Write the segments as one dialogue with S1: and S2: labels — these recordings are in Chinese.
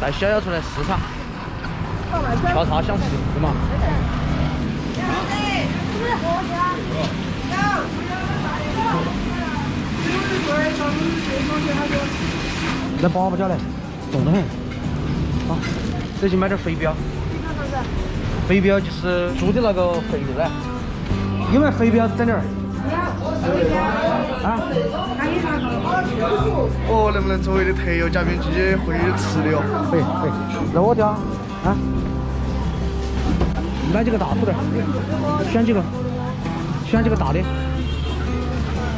S1: 带小妖出来市场，瞧他想吃对吗？来8把脚来，重得很。好，这就买点肥膘。肥膘就是猪的那个肥肉嘞。有没有肥膘整点儿？啊？
S2: 哦，能不能作为的特邀嘉宾直接回去吃的哦？
S1: 可以。那我家啊，买几个大土豆，选几个大的，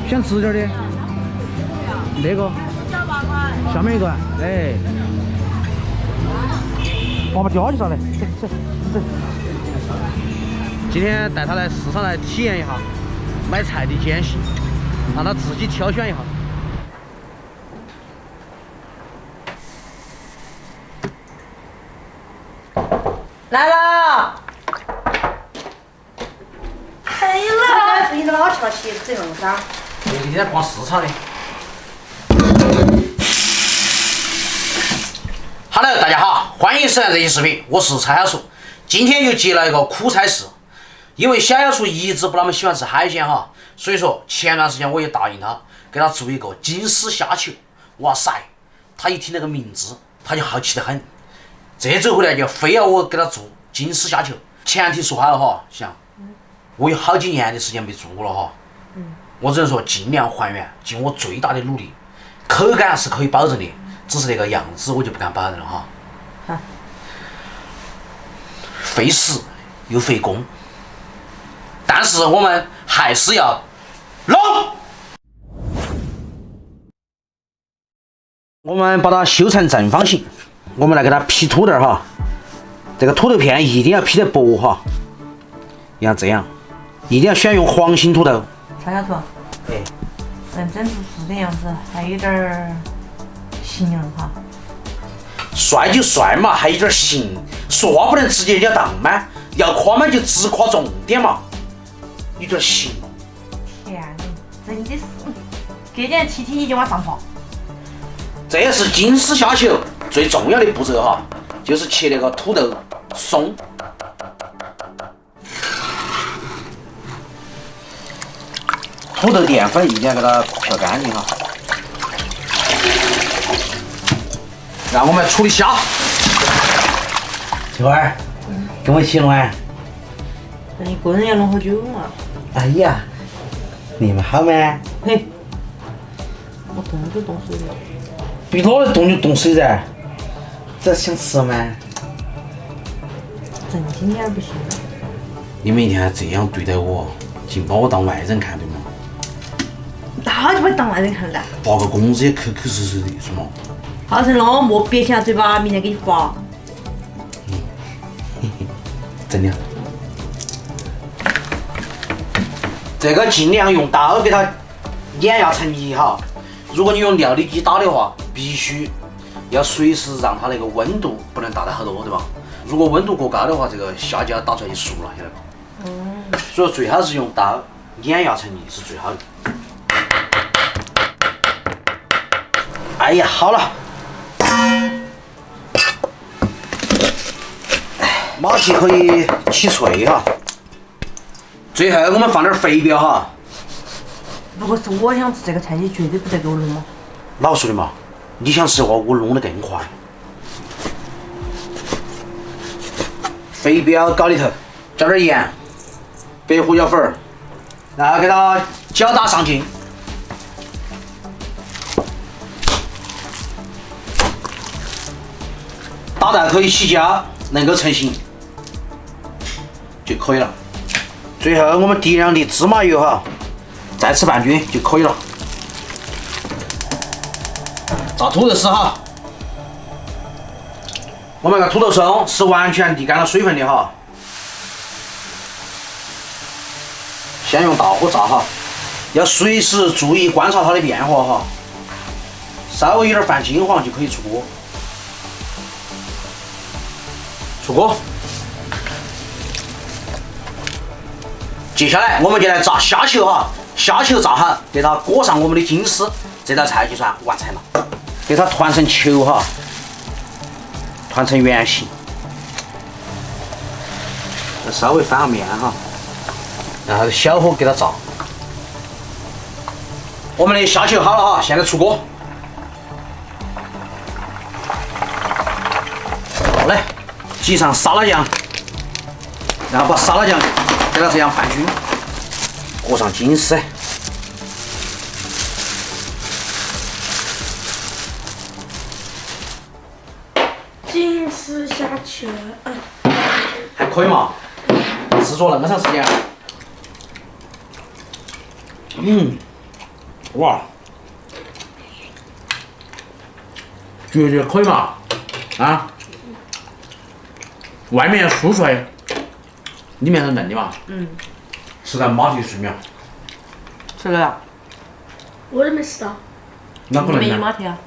S1: 选直点的。那个，下面一个，哎，8把脚就上来，走。今天带他来市场来体验一下买菜的艰辛，让他自己挑选一下。
S3: 来了，来了！你老去了，鞋子这种噻。
S1: 我今天逛市场的。Hello， 大家好，欢迎收看这期视频，我是蔡小叔。今天又接了一个苦差事，因为小小叔一直不那么喜欢吃海鲜哈，所以说前段时间我也答应他，给他做一个金丝虾球。哇塞，他一听那个名字，他就好奇得很。这周回来就非要我给他做金丝虾球，前提说好了哈，想我有好几年的时间没做过了哈，我只能说尽量还原，尽我最大的努力，口感是可以保证的，只是那个样子我就不敢保证了哈。费时又费工，但是我们还是要弄。我们把它修成正方形。我们来给它劈土豆哈，这个土豆片一定要劈得薄哈，像这样，一定要选用黄心土豆。
S3: 蔡小叔，
S1: 哎，
S3: 能整出是这样子，还有点儿形容哈。
S1: 帅就帅嘛，还有点型，说话不能直截了当吗？要夸嘛就直夸重点嘛，有点型。
S3: 天哪，真的是，给点提提你就往上爬。
S1: 这也是金丝虾球最重要的步骤哈，就是切那个土豆松。土豆淀粉一定要给它漂干净哈。让我们处理虾。翠花儿，跟我一起弄啊！
S3: 那你个人要弄好久嘛？
S1: 哎呀，你们好吗？
S3: 嘿，我动就动水了。
S1: 比我动就动水噻，这想吃吗？
S3: 正经点不行。
S1: 你们一天这样对待我，竟把我当外人看对吗？
S3: 那就把你当外人看了。
S1: 发个工资也口口实实的是吗？
S3: 好成了，莫憋起来嘴巴，明天给你发。
S1: 真的。这个尽量用刀给它碾压成泥哈。如果你用料理机打的话，必须要随时让它那个温度不能大得好多，对吧？如果温度过高的话，这个虾就要打出来就熟了，晓得吧？所以最好是用刀碾压成泥是最好的。哎呀，好了。马蹄可以起脆哈。最后我们放点肥膘哈。
S3: 如果是我想吃这个菜，你绝对不得给我弄嘛。
S1: 老说的嘛，你想吃的话，我弄得更快。肥膘搞里头，加点盐、白胡椒粉，然后给它搅打上劲。打到可以起胶，能够成型就可以了。最后我们滴两滴芝麻油哈，再吃拌均就可以了。炸土豆丝哈，我们那个土豆松是完全沥干了水分的哈，先用大火炸哈，要随时注意观察它的变化哈，稍微有点泛金黄就可以出锅。出锅。接下来我们就来炸虾球哈，虾球炸好，给它裹上我们的金丝，这道菜就算完成了。给它团成球哈，团成圆形，再稍微翻个面哈，然后小火给它炸。我们的虾球好了哈，现在出锅。好嘞，挤上沙拉酱，然后把沙拉酱给它这样拌均，裹上金丝。
S4: 金丝虾球，
S1: 还可以嘛？制作那么长时间。哇，绝对可以嘛！啊，外面酥脆，里面是嫩的嘛。吃在马蹄顺苗，
S3: 吃了，
S4: 我都没吃到。
S1: 那不能呢？
S3: 没有马蹄啊。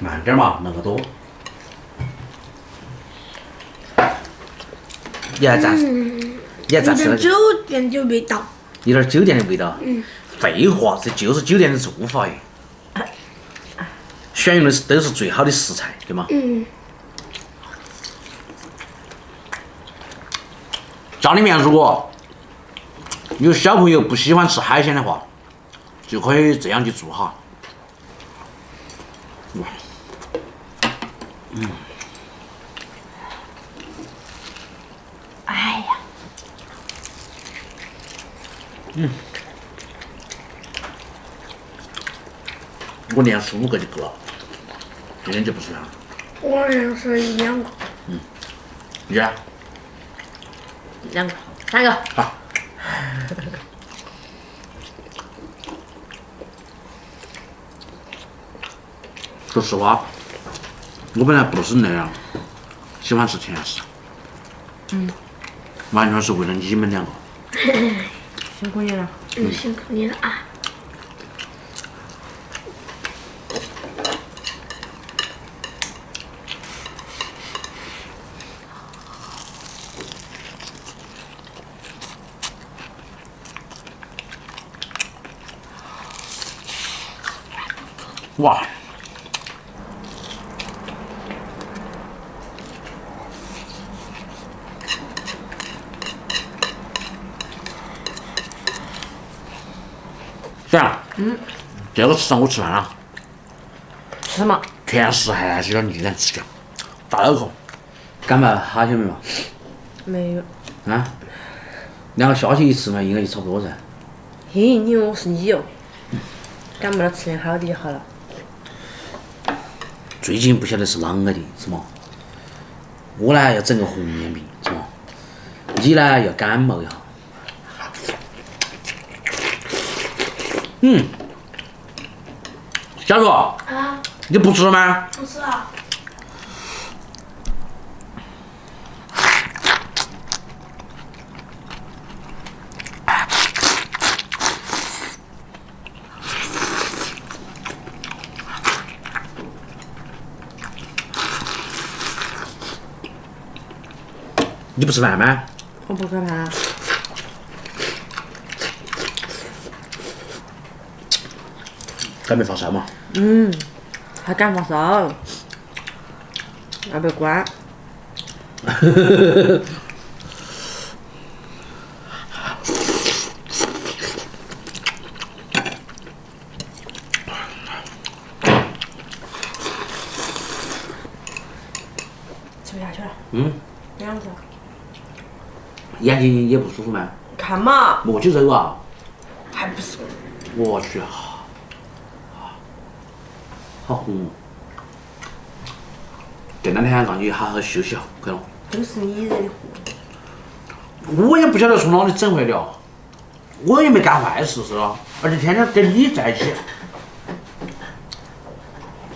S1: 慢点嘛，那个多。你还暂时，你还
S4: 有
S1: 暂时
S4: 点酒店的味道。
S1: 有点酒店的味道。废话，这就是酒店的做法耶。选用的都是最好的食材，对吗？家里面如果有小朋友不喜欢吃海鲜的话，就可以这样去做哈。哇，
S3: 哎呀，
S1: 我连4、5个就够了，今天就不吃了。
S4: 我好像是1、2个。
S1: 你呢？
S3: 2个、3个。
S1: 好。说实话，我本来不是那样喜欢吃甜食，完全是为了你们2个。
S3: 辛苦你了。
S4: 辛苦你了啊！
S1: 哇！这样，这个吃上我吃饭了，
S3: 吃嘛。
S1: 甜食还是有点腻点吃掉，大脑壳。感冒哈些没嘛？
S3: 没有。
S1: 啊？2个下去一次嘛，应该就差不多噻。
S3: 嘿，你以为我是你哦？感冒了吃点好的就好了。
S1: 最近不晓得是啷个的，是嘛？我呢要整个红眼病，是嘛？你呢要感冒一下。小茹，
S4: 啊，
S1: 你不吃了吗？
S4: 不吃了。
S1: 你不吃饭吗？
S3: 我不吃饭。
S1: 还没发烧嘛？
S3: 还敢发烧？要被关。吃不下去了。这样子。
S1: 眼睛也不舒服吗？
S3: 看嘛，
S1: 莫去肉啊！
S3: 还不是。
S1: 我去啊，好红哦！这2天让你好好休息下，可以了。
S3: 都是你惹的祸。
S1: 我也不晓得从哪里整回的，我也没干坏事是吧？而且天天跟你在一起，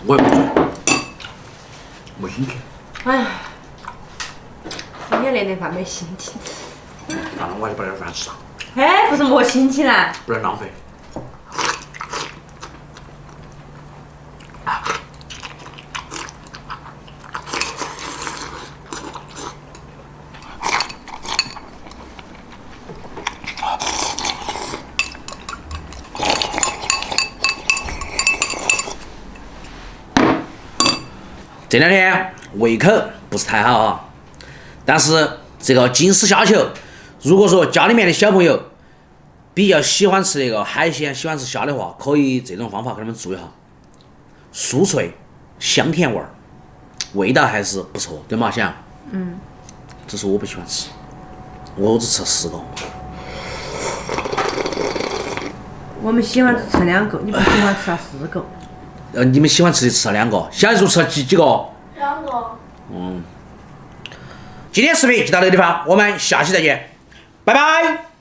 S1: 我也不做，没心情。
S3: 哎，今天连顿饭没心情吃。
S1: 当然我还是把点饭吃上，
S3: 哎，不是没心情啦。
S1: 不然浪费。这两天胃口不是太好啊，但是这个金丝虾球，如果说家里面的小朋友比较喜欢吃那个海鲜，喜欢吃虾的话，可以这种方法给他们做一下，酥脆、香甜味儿，味道还是不错，对吗？想？只是我不喜欢吃，我只吃了10个。
S3: 我们喜欢吃2个，你不喜欢吃4个。
S1: 你们喜欢吃的吃了2个，小叔吃了几个
S4: 2个。
S1: 今天视频就到这个地方，我们下期再见，拜拜。